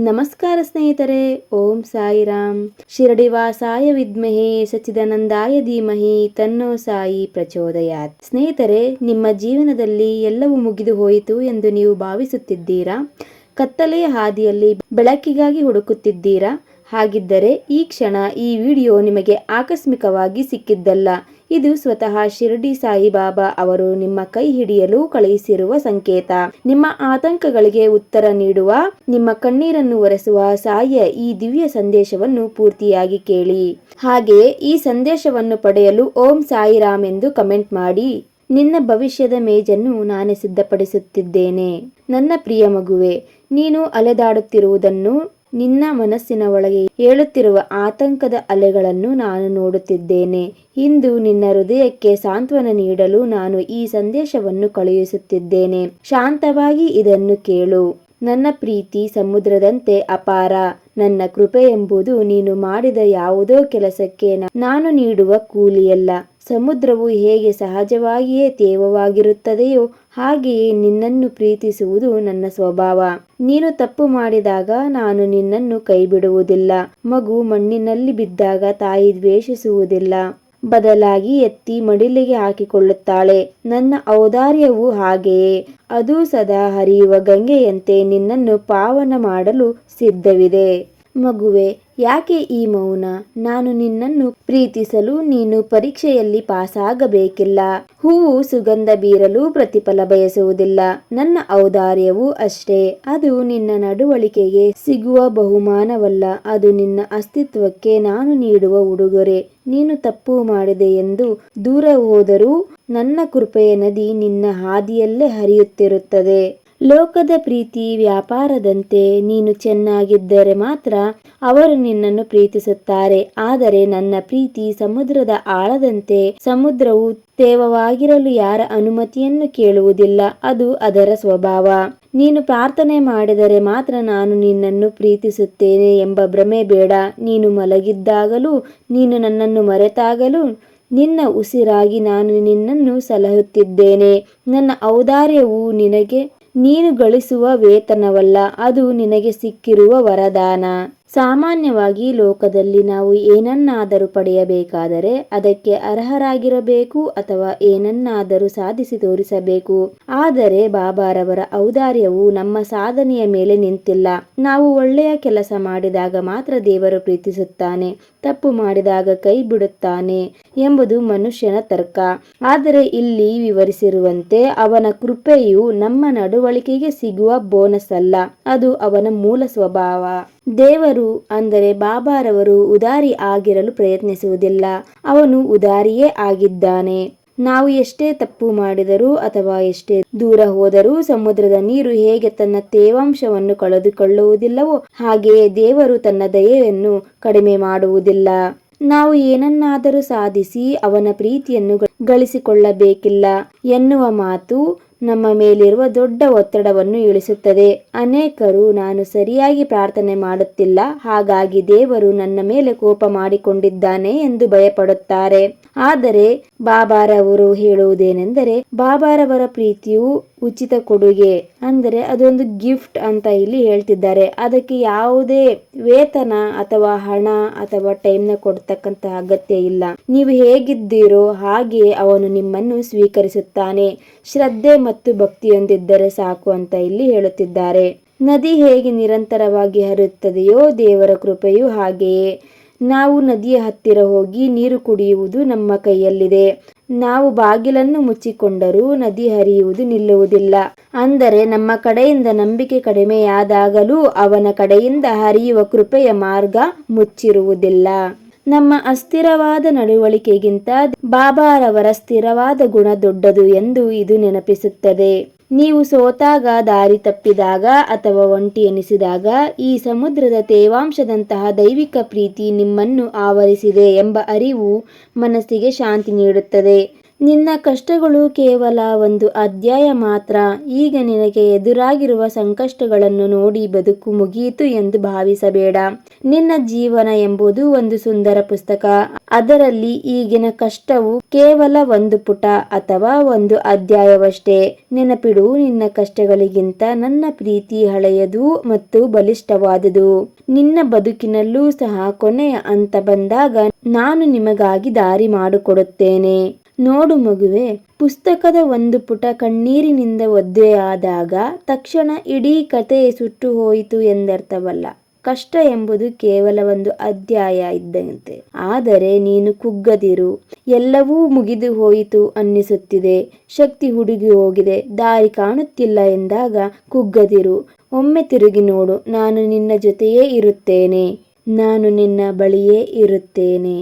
ನಮಸ್ಕಾರ ಸ್ನೇಹಿತರೆ. ಓಂ ಸಾಯಿರಾಮ್. ಶಿರಡಿವಾಸಾಯ ವಿದ್ಮಹೇ ಸಚ್ಚಿದಾನಂದಾಯ ಧೀಮಹಿ ತನ್ನೋ ಸಾಯಿ ಪ್ರಚೋದಯಾತ್. ಸ್ನೇಹಿತರೆ, ನಿಮ್ಮ ಜೀವನದಲ್ಲಿ ಎಲ್ಲವೂ ಮುಗಿದು ಹೋಯಿತು ಎಂದು ನೀವು ಭಾವಿಸುತ್ತಿದ್ದೀರಾ? ಕತ್ತಲೆಯ ಹಾದಿಯಲ್ಲಿ ಬೆಳಕಿಗಾಗಿ ಹುಡುಕುತ್ತಿದ್ದೀರಾ? ಹಾಗಿದ್ದರೆ ಈ ಕ್ಷಣ ಈ ವಿಡಿಯೋ ನಿಮಗೆ ಆಕಸ್ಮಿಕವಾಗಿ ಸಿಕ್ಕಿದ್ದಲ್ಲ. ಇದು ಸ್ವತಃ ಶಿರಡಿ ಸಾಯಿಬಾಬಾ ಅವರು ನಿಮ್ಮ ಕೈ ಹಿಡಿಯಲು ಕಳುಹಿಸಿರುವ ಸಂಕೇತ. ನಿಮ್ಮ ಆತಂಕಗಳಿಗೆ ಉತ್ತರ ನೀಡುವ, ನಿಮ್ಮ ಕಣ್ಣೀರನ್ನು ಒರೆಸುವ ಸಾಯಿಯ ಈ ದಿವ್ಯ ಸಂದೇಶವನ್ನು ಪೂರ್ತಿಯಾಗಿ ಕೇಳಿ. ಹಾಗೆಯೇ ಈ ಸಂದೇಶವನ್ನು ಪಡೆಯಲು ಓಂ ಸಾಯಿರಾಮ್ ಎಂದು ಕಮೆಂಟ್ ಮಾಡಿ. ನಿನ್ನ ಭವಿಷ್ಯದ ಮೇಜನ್ನು ನಾನೇ ಸಿದ್ಧಪಡಿಸುತ್ತಿದ್ದೇನೆ. ನನ್ನ ಪ್ರಿಯ ಮಗುವೆ, ನೀನು ಅಲೆದಾಡುತ್ತಿರುವುದನ್ನು, ನಿನ್ನ ಮನಸ್ಸಿನ ಒಳಗೆ ಏಳುತ್ತಿರುವ ಆತಂಕದ ಅಲೆಗಳನ್ನು ನಾನು ನೋಡುತ್ತಿದ್ದೇನೆ. ಇಂದು ನಿನ್ನ ಹೃದಯಕ್ಕೆ ಸಾಂತ್ವನ ನೀಡಲು ನಾನು ಈ ಸಂದೇಶವನ್ನು ಕಳುಹಿಸುತ್ತಿದ್ದೇನೆ. ಶಾಂತವಾಗಿ ಇದನ್ನು ಕೇಳು. ನನ್ನ ಪ್ರೀತಿ ಸಮುದ್ರದಂತೆ ಅಪಾರ. ನನ್ನ ಕೃಪೆ ಎಂಬುದು ನೀನು ಮಾಡಿದ ಯಾವುದೋ ಕೆಲಸಕ್ಕೆ ನಾನು ನೀಡುವ ಕೂಲಿಯಲ್ಲ. ಸಮುದ್ರವು ಹೇಗೆ ಸಹಜವಾಗಿಯೇ ತೇವವಾಗಿರುತ್ತದೆಯೋ ಹಾಗೆಯೇ ನಿನ್ನನ್ನು ಪ್ರೀತಿಸುವುದು ನನ್ನ ಸ್ವಭಾವ. ನೀನು ತಪ್ಪು ಮಾಡಿದಾಗ ನಾನು ನಿನ್ನನ್ನು ಕೈಬಿಡುವುದಿಲ್ಲ. ಮಗು ಮಣ್ಣಿನಲ್ಲಿ ಬಿದ್ದಾಗ ತಾಯಿ ದ್ವೇಷಿಸುವುದಿಲ್ಲ, ಬದಲಾಗಿ ಎತ್ತಿ ಮಡಿಲಿಗೆ ಹಾಕಿಕೊಳ್ಳುತ್ತಾಳೆ. ನನ್ನ ಔದಾರ್ಯವು ಹಾಗೆಯೇ. ಅದು ಸದಾ ಹರಿಯುವ ಗಂಗೆಯಂತೆ ನಿನ್ನನ್ನು ಪಾವನ ಮಾಡಲು ಸಿದ್ಧವಿದೆ. ಮಗುವೆ, ಯಾಕೆ ಈ ಮೌನ? ನಾನು ನಿನ್ನನ್ನು ಪ್ರೀತಿಸಲು ನೀನು ಪರೀಕ್ಷೆಯಲ್ಲಿ ಪಾಸಾಗಬೇಕಿಲ್ಲ. ಹೂವು ಸುಗಂಧ ಬೀರಲು ಪ್ರತಿಫಲ ಬಯಸುವುದಿಲ್ಲ. ನನ್ನ ಔದಾರ್ಯವು ಅಷ್ಟೇ. ಅದು ನಿನ್ನ ನಡವಳಿಕೆಗೆ ಸಿಗುವ ಬಹುಮಾನವಲ್ಲ, ಅದು ನಿನ್ನ ಅಸ್ತಿತ್ವಕ್ಕೆ ನಾನು ನೀಡುವ ಉಡುಗೊರೆ. ನೀನು ತಪ್ಪು ಮಾಡಿದೆ ಎಂದು ದೂರ ಹೋದರೂ ನನ್ನ ಕೃಪೆಯ ನದಿ ನಿನ್ನ ಹಾದಿಯಲ್ಲೇ ಹರಿಯುತ್ತಿರುತ್ತದೆ. ಲೋಕದ ಪ್ರೀತಿ ವ್ಯಾಪಾರದಂತೆ. ನೀನು ಚೆನ್ನಾಗಿದ್ದರೆ ಮಾತ್ರ ಅವರು ನಿನ್ನನ್ನು ಪ್ರೀತಿಸುತ್ತಾರೆ. ಆದರೆ ನನ್ನ ಪ್ರೀತಿ ಸಮುದ್ರದ ಆಳದಂತೆ. ಸಮುದ್ರವು ತೇವವಾಗಿರಲು ಯಾರ ಅನುಮತಿಯನ್ನು ಕೇಳುವುದಿಲ್ಲ, ಅದು ಅದರ ಸ್ವಭಾವ. ನೀನು ಪ್ರಾರ್ಥನೆ ಮಾಡಿದರೆ ಮಾತ್ರ ನಾನು ನಿನ್ನನ್ನು ಪ್ರೀತಿಸುತ್ತೇನೆ ಎಂಬ ಭ್ರಮೆ ಬೇಡ. ನೀನು ಮಲಗಿದ್ದಾಗಲೂ, ನೀನು ನನ್ನನ್ನು ಮರೆತಾಗಲೂ ನಿನ್ನ ಉಸಿರಾಗಿ ನಾನು ನಿನ್ನನ್ನು ಸಲಹುತ್ತಿದ್ದೇನೆ. ನನ್ನ ಔದಾರ್ಯವು ನಿನಗೆ ನೀನು ಗಳಿಸುವ ವೇತನವಲ್ಲ, ಅದು ನಿನಗೆ ಸಿಕ್ಕಿರುವ ವರದಾನ. ಸಾಮಾನ್ಯವಾಗಿ ಲೋಕದಲ್ಲಿ ನಾವು ಏನನ್ನಾದರೂ ಪಡೆಯಬೇಕಾದರೆ ಅದಕ್ಕೆ ಅರ್ಹರಾಗಿರಬೇಕು ಅಥವಾ ಏನನ್ನಾದರೂ ಸಾಧಿಸಿ ತೋರಿಸಬೇಕು. ಆದರೆ ಬಾಬಾರವರ ಔದಾರ್ಯವು ನಮ್ಮ ಸಾಧನೆಯ ಮೇಲೆ ನಿಂತಿಲ್ಲ. ನಾವು ಒಳ್ಳೆಯ ಕೆಲಸ ಮಾಡಿದಾಗ ಮಾತ್ರ ದೇವರು ಪ್ರೀತಿಸುತ್ತಾನೆ, ತಪ್ಪು ಮಾಡಿದಾಗ ಕೈ ಬಿಡುತ್ತಾನೆ ಎಂಬುದು ಮನುಷ್ಯನ ತರ್ಕ. ಆದರೆ ಇಲ್ಲಿ ವಿವರಿಸಿರುವಂತೆ ಅವನ ಕೃಪೆಯು ನಮ್ಮ ನಡವಳಿಕೆಗೆ ಸಿಗುವ ಬೋನಸ್ ಅಲ್ಲ, ಅದು ಅವನ ಮೂಲ ಸ್ವಭಾವ. ದೇವರು ಅಂದರೆ ಬಾಬಾರವರು ಉದಾರಿ ಆಗಿರಲು ಪ್ರಯತ್ನಿಸುವುದಿಲ್ಲ, ಅವನು ಉದಾರಿಯೇ ಆಗಿದ್ದಾನೆ. ನಾವು ಎಷ್ಟೇ ತಪ್ಪು ಮಾಡಿದರೂ ಅಥವಾ ಎಷ್ಟೇ ದೂರ ಹೋದರೂ ಸಮುದ್ರದ ನೀರು ಹೇಗೆ ತನ್ನ ತೇವಾಂಶವನ್ನು ಕಳೆದುಕೊಳ್ಳುವುದಿಲ್ಲವೋ ಹಾಗೆಯೇ ದೇವರು ತನ್ನ ದಯೆಯನ್ನು ಕಡಿಮೆ ಮಾಡುವುದಿಲ್ಲ. ನಾವು ಏನನ್ನಾದರೂ ಸಾಧಿಸಿ ಅವನ ಪ್ರೀತಿಯನ್ನು ಗಳಿಸಿಕೊಳ್ಳಬೇಕಿಲ್ಲ ಎನ್ನುವ ಮಾತು ನಮ್ಮ ಮೇಲಿರುವ ದೊಡ್ಡ ಒತ್ತಡವನ್ನು ಇಳಿಸುತ್ತದೆ. ಅನೇಕರು ನಾನು ಸರಿಯಾಗಿ ಪ್ರಾರ್ಥನೆ ಮಾಡುತ್ತಿಲ್ಲ, ಹಾಗಾಗಿ ದೇವರು ನನ್ನ ಮೇಲೆ ಕೋಪ ಮಾಡಿಕೊಂಡಿದ್ದಾನೆ ಎಂದು ಭಯಪಡುತ್ತಾರೆ. ಆದರೆ ಬಾಬಾರವರು ಹೇಳುವುದೇನೆಂದರೆ, ಬಾಬಾರವರ ಪ್ರೀತಿಯು ಉಚಿತ ಕೊಡುಗೆ, ಅಂದರೆ ಅದೊಂದು ಗಿಫ್ಟ್ ಅಂತ ಇಲ್ಲಿ ಹೇಳ್ತಿದ್ದಾರೆ. ಅದಕ್ಕೆ ಯಾವುದೇ ವೇತನ ಅಥವಾ ಹಣ ಅಥವಾ ಟೈಮ್ನ ಕೊಡ್ತಕ್ಕಂತ ಅಗತ್ಯ ಇಲ್ಲ. ನೀವು ಹೇಗಿದ್ದೀರೋ ಹಾಗೆ ಅವನು ನಿಮ್ಮನ್ನು ಸ್ವೀಕರಿಸುತ್ತಾನೆ. ಶ್ರದ್ಧೆ ಮತ್ತು ಭಕ್ತಿಯೊಂದಿದ್ದರೆ ಸಾಕು ಅಂತ ಇಲ್ಲಿ ಹೇಳುತ್ತಿದ್ದಾರೆ. ನದಿ ಹೇಗೆ ನಿರಂತರವಾಗಿ ಹರಿಯುತ್ತದೆಯೋ ದೇವರ ಕೃಪೆಯು ಹಾಗೆಯೇ. ನಾವು ನದಿಯ ಹತ್ತಿರ ಹೋಗಿ ನೀರು ಕುಡಿಯುವುದು ನಮ್ಮ ಕೈಯಲ್ಲಿದೆ. ನಾವು ಬಾಗಿಲನ್ನು ಮುಚ್ಚಿಕೊಂಡರೂ ನದಿ ಹರಿಯುವುದು ನಿಲ್ಲುವುದಿಲ್ಲ. ಅಂದರೆ ನಮ್ಮ ಕಡೆಯಿಂದ ನಂಬಿಕೆ ಕಡಿಮೆಯಾದಾಗಲೂ ಅವನ ಕಡೆಯಿಂದ ಹರಿಯುವ ಕೃಪೆಯ ಮಾರ್ಗ ಮುಚ್ಚಿರುವುದಿಲ್ಲ. ನಮ್ಮ ಅಸ್ಥಿರವಾದ ನಡವಳಿಕೆಗಿಂತ ಬಾಬಾರವರ ಸ್ಥಿರವಾದ ಗುಣ ದೊಡ್ಡದು ಎಂದು ಇದು ನೆನಪಿಸುತ್ತದೆ. ನೀವು ಸೋತಾಗ, ದಾರಿ ತಪ್ಪಿದಾಗ ಅಥವಾ ಒಂಟಿ ಎನಿಸಿದಾಗ ಈ ಸಮುದ್ರದ ತೇವಾಂಶದಂತಹ ದೈವಿಕ ಪ್ರೀತಿ ನಿಮ್ಮನ್ನು ಆವರಿಸಿದೆ ಎಂಬ ಅರಿವು ಮನಸ್ಸಿಗೆ ಶಾಂತಿ ನೀಡುತ್ತದೆ. ನಿನ್ನ ಕಷ್ಟಗಳು ಕೇವಲ ಒಂದು ಅಧ್ಯಾಯ ಮಾತ್ರ. ಈಗ ನಿನಗೆ ಎದುರಾಗಿರುವ ಸಂಕಷ್ಟಗಳನ್ನು ನೋಡಿ ಬದುಕು ಮುಗಿಯಿತು ಎಂದು ಭಾವಿಸಬೇಡ. ನಿನ್ನ ಜೀವನ ಎಂಬುದು ಒಂದು ಸುಂದರ ಪುಸ್ತಕ. ಅದರಲ್ಲಿ ಈಗಿನ ಕಷ್ಟವು ಕೇವಲ ಒಂದು ಪುಟ ಅಥವಾ ಒಂದು ಅಧ್ಯಾಯವಷ್ಟೇ. ನೆನಪಿಡು, ನಿನ್ನ ಕಷ್ಟಗಳಿಗಿಂತ ನನ್ನ ಪ್ರೀತಿ ಹಳೆಯದು ಮತ್ತು ಬಲಿಷ್ಠವಾದುದು. ನಿನ್ನ ಬದುಕಿನಲ್ಲೂ ಸಹ ಕೊನೆಯ ಹಂತ ಬಂದಾಗ ನಾನು ನಿಮಗಾಗಿ ದಾರಿ ಮಾಡಿಕೊಡುತ್ತೇನೆ. ನೋಡು ಮಗುವೆ, ಪುಸ್ತಕದ ಒಂದು ಪುಟ ಕಣ್ಣೀರಿನಿಂದ ಒದ್ದೆಯಾದಾಗ ತಕ್ಷಣ ಇಡೀ ಕತೆ ಸುಟ್ಟು ಹೋಯಿತು ಎಂದರ್ಥವಲ್ಲ. ಕಷ್ಟ ಎಂಬುದು ಕೇವಲ ಒಂದು ಅಧ್ಯಾಯ ಇದ್ದಂತೆ. ಆದರೆ ನೀನು ಕುಗ್ಗದಿರು. ಎಲ್ಲವೂ ಮುಗಿದು ಹೋಯಿತು ಅನ್ನಿಸುತ್ತಿದೆ, ಶಕ್ತಿ ಹುಡುಗಿ ಹೋಗಿದೆ, ದಾರಿ ಕಾಣುತ್ತಿಲ್ಲ ಎಂದಾಗ ಕುಗ್ಗದಿರು. ಒಮ್ಮೆ ತಿರುಗಿ ನೋಡು. ನಾನು ನಿನ್ನ ಜೊತೆಯೇ ಇರುತ್ತೇನೆ. ನಾನು ನಿನ್ನ ಬಳಿಯೇ ಇರುತ್ತೇನೆ.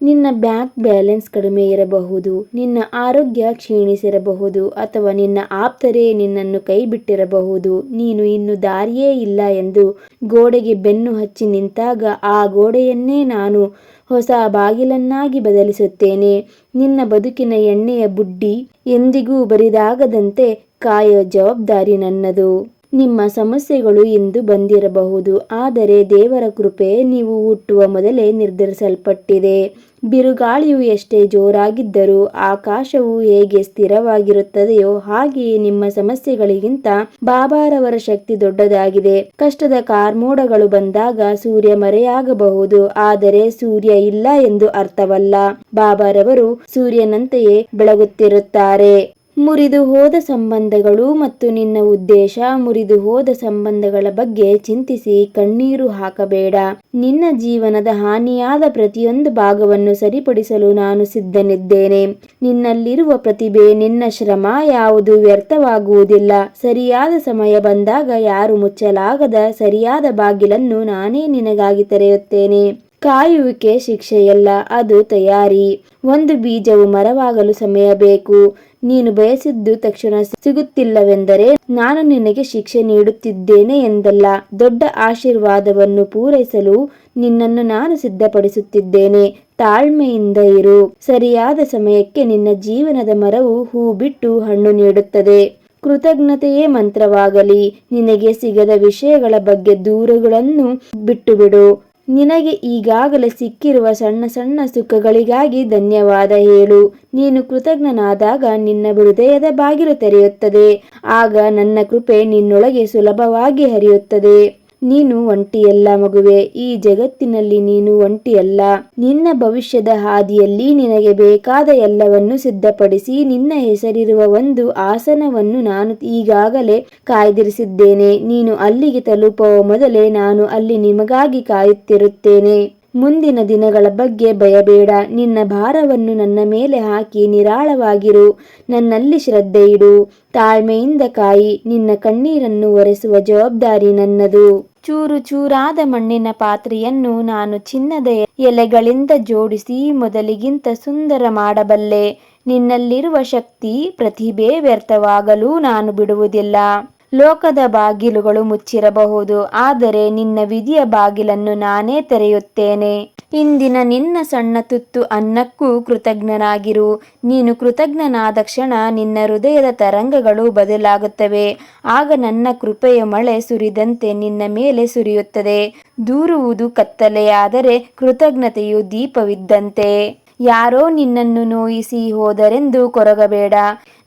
ನಿನ್ನ ಬ್ಯಾಂಕ್ ಬ್ಯಾಲೆನ್ಸ್ ಕಡಿಮೆ ಇರಬಹುದು, ನಿನ್ನ ಆರೋಗ್ಯ ಕ್ಷೀಣಿಸಿರಬಹುದು, ಅಥವಾ ನಿನ್ನ ಆಪ್ತರೇ ನಿನ್ನನ್ನು ಕೈ ಬಿಟ್ಟಿರಬಹುದು. ನೀನು ಇನ್ನು ದಾರಿಯೇ ಇಲ್ಲ ಎಂದು ಗೋಡೆಗೆ ಬೆನ್ನು ಹಚ್ಚಿ ನಿಂತಾಗ ಆ ಗೋಡೆಯನ್ನೇ ನಾನು ಹೊಸ ಬಾಗಿಲನ್ನಾಗಿ ಬದಲಿಸುತ್ತೇನೆ. ನಿನ್ನ ಬದುಕಿನ ಎಣ್ಣೆಯ ಬುಡ್ಡಿ ಎಂದಿಗೂ ಬರಿದಾಗದಂತೆ ಕಾಯೋ ಜವಾಬ್ದಾರಿ ನನ್ನದು. ನಿಮ್ಮ ಸಮಸ್ಯೆಗಳು ಇಂದು ಬಂದಿರಬಹುದು, ಆದರೆ ದೇವರ ಕೃಪೆ ನೀವು ಹುಟ್ಟುವ ಮೊದಲೇ ನಿರ್ಧರಿಸಲ್ಪಟ್ಟಿದೆ. ಬಿರುಗಾಳಿಯು ಎಷ್ಟೇ ಜೋರಾಗಿದ್ದರೂ ಆಕಾಶವು ಹೇಗೆ ಸ್ಥಿರವಾಗಿರುತ್ತದೆಯೋ ಹಾಗೆಯೇ ನಿಮ್ಮ ಸಮಸ್ಯೆಗಳಿಗಿಂತ ಬಾಬಾರವರ ಶಕ್ತಿ ದೊಡ್ಡದಾಗಿದೆ. ಕಷ್ಟದ ಕಾರ್ಮೋಡಗಳು ಬಂದಾಗ ಸೂರ್ಯ ಮರೆಯಾಗಬಹುದು, ಆದರೆ ಸೂರ್ಯ ಇಲ್ಲ ಎಂದು ಅರ್ಥವಲ್ಲ. ಬಾಬಾರವರು ಸೂರ್ಯನಂತೆಯೇ ಬೆಳಗುತ್ತಿರುತ್ತಾರೆ. ಮುರಿದು ಹೋದ ಸಂಬಂಧಗಳು ಮತ್ತು ನಿನ್ನ ಉದ್ದೇಶ. ಮುರಿದು ಹೋದ ಸಂಬಂಧಗಳ ಬಗ್ಗೆ ಚಿಂತಿಸಿ ಕಣ್ಣೀರು ಹಾಕಬೇಡ. ನಿನ್ನ ಜೀವನದ ಹಾನಿಯಾದ ಪ್ರತಿಯೊಂದು ಭಾಗವನ್ನು ಸರಿಪಡಿಸಲು ನಾನು ಸಿದ್ಧನಿದ್ದೇನೆ. ನಿನ್ನಲ್ಲಿರುವ ಪ್ರತಿಭೆ, ನಿನ್ನ ಶ್ರಮ ಯಾವುದು ವ್ಯರ್ಥವಾಗುವುದಿಲ್ಲ. ಸರಿಯಾದ ಸಮಯ ಬಂದಾಗ ಯಾರು ಮುಚ್ಚಲಾಗದ ಸರಿಯಾದ ಬಾಗಿಲನ್ನು ನಾನೇ ನಿನಗಾಗಿ ತೆರೆಯುತ್ತೇನೆ. ಕಾಯುವಿಕೆ ಶಿಕ್ಷೆಯಲ್ಲ, ಅದು ತಯಾರಿ. ಒಂದು ಬೀಜವು ಮರವಾಗಲು ಸಮಯ ಬೇಕು. ನೀನು ಬಯಸಿದ್ದು ತಕ್ಷಣ ಸಿಗುತ್ತಿಲ್ಲವೆಂದರೆ ನಾನು ನಿನಗೆ ಶಿಕ್ಷೆ ನೀಡುತ್ತಿದ್ದೇನೆ ಎಂದಲ್ಲ. ದೊಡ್ಡ ಆಶೀರ್ವಾದವನ್ನು ಪೂರೈಸಲು ನಿನ್ನನ್ನು ನಾನು ಸಿದ್ಧಪಡಿಸುತ್ತಿದ್ದೇನೆ. ತಾಳ್ಮೆಯಿಂದ ಇರು. ಸರಿಯಾದ ಸಮಯಕ್ಕೆ ನಿನ್ನ ಜೀವನದ ಮರವು ಹೂ ಬಿಟ್ಟು ಹಣ್ಣು ನೀಡುತ್ತದೆ. ಕೃತಜ್ಞತೆಯೇ ಮಂತ್ರವಾಗಲಿ. ನಿನಗೆ ಸಿಗದ ವಿಷಯಗಳ ಬಗ್ಗೆ ದೂರುಗಳನ್ನು ಬಿಟ್ಟುಬಿಡು. ನಿನಗೆ ಈಗಾಗಲೇ ಸಿಕ್ಕಿರುವ ಸಣ್ಣ ಸಣ್ಣ ಸುಖಗಳಿಗಾಗಿ ಧನ್ಯವಾದ ಹೇಳು. ನೀನು ಕೃತಜ್ಞನಾದಾಗ ನಿನ್ನ ಹೃದಯದ ಬಾಗಿಲು ತೆರೆಯುತ್ತದೆ. ಆಗ ನನ್ನ ಕೃಪೆ ನಿನ್ನೊಳಗೆ ಸುಲಭವಾಗಿ ಹರಿಯುತ್ತದೆ. ನೀನು ಒಂಟಿಯಲ್ಲ ಮಗುವೆ. ಈ ಜಗತ್ತಿನಲ್ಲಿ ನೀನು ಒಂಟಿಯಲ್ಲ. ನಿನ್ನ ಭವಿಷ್ಯದ ಹಾದಿಯಲ್ಲಿ ನಿನಗೆ ಬೇಕಾದ ಎಲ್ಲವನ್ನು ಸಿದ್ಧಪಡಿಸಿ ನಿನ್ನ ಹೆಸರಿರುವ ಒಂದು ಆಸನವನ್ನು ನಾನು ಈಗಾಗಲೇ ಕಾಯ್ದಿರಿಸಿದ್ದೇನೆ. ನೀನು ಅಲ್ಲಿಗೆ ತಲುಪುವ ಮೊದಲೇ ನಾನು ಅಲ್ಲಿ ನಿಮಗಾಗಿ ಕಾಯುತ್ತಿರುತ್ತೇನೆ. ಮುಂದಿನ ದಿನಗಳ ಬಗ್ಗೆ ಭಯಬೇಡ. ನಿನ್ನ ಭಾರವನ್ನು ನನ್ನ ಮೇಲೆ ಹಾಕಿ ನಿರಾಳವಾಗಿರು. ನನ್ನಲ್ಲಿ ಶ್ರದ್ಧೆ ಇಡು. ತಾಳ್ಮೆಯಿಂದ ಕಾಯಿ. ನಿನ್ನ ಕಣ್ಣೀರನ್ನು ಒರೆಸುವ ಜವಾಬ್ದಾರಿ ನನ್ನದು. ಚೂರು ಚೂರಾದ ಮಣ್ಣಿನ ಪಾತ್ರೆಯನ್ನು ನಾನು ಚಿನ್ನದ ಎಲೆಗಳಿಂದ ಜೋಡಿಸಿ ಮೊದಲಿಗಿಂತ ಸುಂದರ ಮಾಡಬಲ್ಲೆ. ನಿನ್ನಲ್ಲಿರುವ ಶಕ್ತಿ, ಪ್ರತಿಭೆ ವ್ಯರ್ಥವಾಗಲು ನಾನು ಬಿಡುವುದಿಲ್ಲ. ಲೋಕದ ಬಾಗಿಲುಗಳು ಮುಚ್ಚಿರಬಹುದು, ಆದರೆ ನಿನ್ನ ವಿಧಿಯ ಬಾಗಿಲನ್ನು ನಾನೇ ತೆರೆಯುತ್ತೇನೆ. ಇಂದಿನ ನಿನ್ನ ಸಣ್ಣ ತುತ್ತು ಅನ್ನಕ್ಕೂ ಕೃತಜ್ಞನಾಗಿರು. ನೀನು ಕೃತಜ್ಞನಾದ ಕ್ಷಣ ನಿನ್ನ ಹೃದಯದ ತರಂಗಗಳು ಬದಲಾಗುತ್ತವೆ. ಆಗ ನನ್ನ ಕೃಪೆಯ ಮಳೆ ಸುರಿದಂತೆ ನಿನ್ನ ಮೇಲೆ ಸುರಿಯುತ್ತದೆ. ದೂರುವುದು ಕತ್ತಲೆಯಾದರೆ ಕೃತಜ್ಞತೆಯು ದೀಪವಿದ್ದಂತೆ. ಯಾರೋ ನಿನ್ನನ್ನು ನೋಯಿಸಿ ಹೋದರೆಂದು ಕೊರಗಬೇಡ.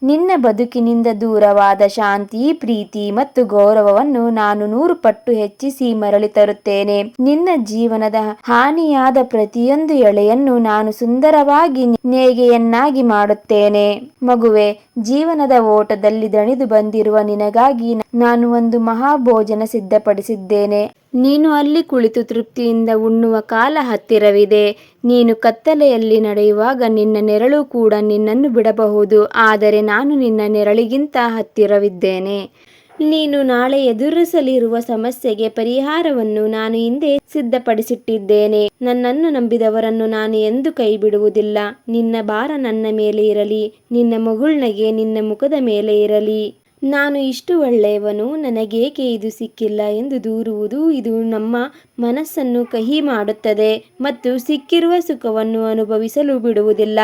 ನಿನ್ನ ಬದುಕಿನಿಂದ ದೂರವಾದ ಶಾಂತಿ, ಪ್ರೀತಿ ಮತ್ತು ಗೌರವವನ್ನು ನಾನು 100 ಪಟ್ಟು ಹೆಚ್ಚಿಸಿ ಮರಳಿ ತರುತ್ತೇನೆ. ನಿನ್ನ ಜೀವನದ ಹಾನಿಯಾದ ಪ್ರತಿಯೊಂದು ಎಳೆಯನ್ನು ನಾನು ಸುಂದರವಾಗಿ ನೇಯ್ಗೆಯನ್ನಾಗಿ ಮಾಡುತ್ತೇನೆ. ಮಗುವೆ, ಜೀವನದ ಓಟದಲ್ಲಿ ದಣಿದು ಬಂದಿರುವ ನಿನಗಾಗಿ ನಾನು ಒಂದು ಮಹಾಭೋಜನ ಸಿದ್ಧಪಡಿಸಿದ್ದೇನೆ. ನೀನು ಅಲ್ಲಿ ಕುಳಿತು ತೃಪ್ತಿಯಿಂದ ಉಣ್ಣುವ ಕಾಲ ಹತ್ತಿರವಿದೆ. ನೀನು ಕತ್ತಲೆಯಲ್ಲಿ ನಡೆಯುವಾಗ ನಿನ್ನ ನೆರಳು ಕೂಡ ನಿನ್ನನ್ನು ಬಿಡಬಹುದು, ಆದರೆ ನಾನು ನಿನ್ನ ನೆರಳಿಗಿಂತ ಹತ್ತಿರವಿದ್ದೇನೆ. ನೀನು ನಾಳೆ ಎದುರಿಸಲಿರುವ ಸಮಸ್ಯೆಗೆ ಪರಿಹಾರವನ್ನು ನಾನು ಹಿಂದೆ ಸಿದ್ಧಪಡಿಸಿಟ್ಟಿದ್ದೇನೆ. ನನ್ನನ್ನು ನಂಬಿದವರನ್ನು ನಾನು ಎಂದೂ ಕೈ ಬಿಡುವುದಿಲ್ಲ. ನಿನ್ನ ಭಾರ ನನ್ನ ಮೇಲೆ ಇರಲಿ. ನಿನ್ನ ಮುಗುಳ್ನಗೆ ನಿನ್ನ ಮುಖದ ಮೇಲೆ ಇರಲಿ. ನಾನು ಇಷ್ಟು ಒಳ್ಳೆಯವನು, ನನಗೇಕೆ ಇದು ಸಿಕ್ಕಿಲ್ಲ ಎಂದು ದೂರುವುದು ಇದು ನಮ್ಮ ಮನಸ್ಸನ್ನು ಕಹಿ ಮಾಡುತ್ತದೆ ಮತ್ತು ಸಿಕ್ಕಿರುವ ಸುಖವನ್ನು ಅನುಭವಿಸಲು ಬಿಡುವುದಿಲ್ಲ.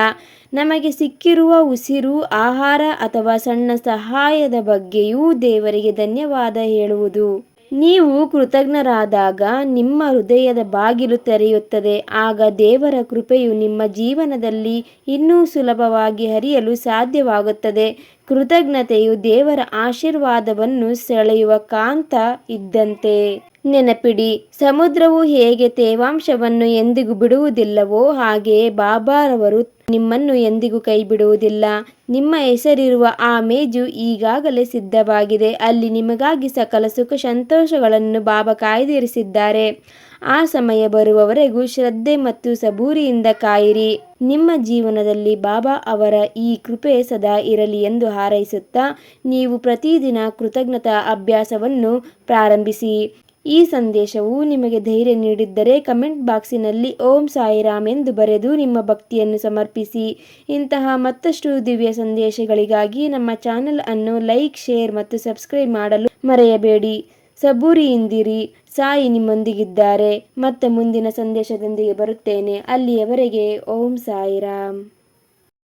ನಮಗೆ ಸಿಕ್ಕಿರುವ ಉಸಿರು, ಆಹಾರ ಅಥವಾ ಸಣ್ಣ ಸಹಾಯದ ಬಗ್ಗೆಯೂ ದೇವರಿಗೆ ಧನ್ಯವಾದ ಹೇಳುವುದು. ನೀವು ಕೃತಜ್ಞರಾದಾಗ ನಿಮ್ಮ ಹೃದಯದ ಬಾಗಿಲು ತೆರೆಯುತ್ತದೆ. ಆಗ ದೇವರ ಕೃಪೆಯು ನಿಮ್ಮ ಜೀವನದಲ್ಲಿ ಇನ್ನೂ ಸುಲಭವಾಗಿ ಹರಿಯಲು ಸಾಧ್ಯವಾಗುತ್ತದೆ. ಕೃತಜ್ಞತೆಯು ದೇವರ ಆಶೀರ್ವಾದವನ್ನು ಸೆಳೆಯುವ ಕಾಂತ ಇದ್ದಂತೆ. ನೆನಪಿಡಿ, ಸಮುದ್ರವು ಹೇಗೆ ತೇವಾಂಶವನ್ನು ಎಂದಿಗೂ ಬಿಡುವುದಿಲ್ಲವೋ ಹಾಗೆಯೇ ಬಾಬಾರವರು ನಿಮ್ಮನ್ನು ಎಂದಿಗೂ ಕೈ ಬಿಡುವುದಿಲ್ಲ. ನಿಮ್ಮ ಹೆಸರಿರುವ ಆ ಮೇಜು ಈಗಾಗಲೇ ಸಿದ್ಧವಾಗಿದೆ. ಅಲ್ಲಿ ನಿಮಗಾಗಿ ಸಕಲ ಸುಖ ಸಂತೋಷಗಳನ್ನು ಬಾಬಾ ಕಾಯ್ದಿರಿಸಿದ್ದಾರೆ. ಆ ಸಮಯ ಬರುವವರೆಗೂ ಶ್ರದ್ಧೆ ಮತ್ತು ಸಬೂರಿಯಿಂದ ಕಾಯಿರಿ. ನಿಮ್ಮ ಜೀವನದಲ್ಲಿ ಬಾಬಾ ಅವರ ಈ ಕೃಪೆ ಸದಾ ಇರಲಿ ಎಂದು ಹಾರೈಸುತ್ತಾ ನೀವು ಪ್ರತಿದಿನ ಕೃತಜ್ಞತಾ ಅಭ್ಯಾಸವನ್ನು ಪ್ರಾರಂಭಿಸಿ. ಈ ಸಂದೇಶವು ನಿಮಗೆ ಧೈರ್ಯ ನೀಡಿದ್ದರೆ ಕಮೆಂಟ್ ಬಾಕ್ಸಿನಲ್ಲಿ ಓಂ ಸಾಯಿರಾಮ್ ಎಂದು ಬರೆದು ನಿಮ್ಮ ಭಕ್ತಿಯನ್ನು ಸಮರ್ಪಿಸಿ. ಇಂತಹ ಮತ್ತಷ್ಟು ದಿವ್ಯ ಸಂದೇಶಗಳಿಗಾಗಿ ನಮ್ಮ ಚಾನೆಲ್ ಅನ್ನು ಲೈಕ್, ಶೇರ್ ಮತ್ತು ಸಬ್ಸ್ಕ್ರೈಬ್ ಮಾಡಲು ಮರೆಯಬೇಡಿ. ಸಬೂರಿಯಿಂದಿರಿ, ಸಾಯಿ ನಿಮ್ಮೊಂದಿಗಿದ್ದಾರೆ. ಮತ್ತೆ ಮುಂದಿನ ಸಂದೇಶದೊಂದಿಗೆ ಬರುತ್ತೇನೆ. ಅಲ್ಲಿಯವರೆಗೆ ಓಂ ಸಾಯಿರಾಮ್.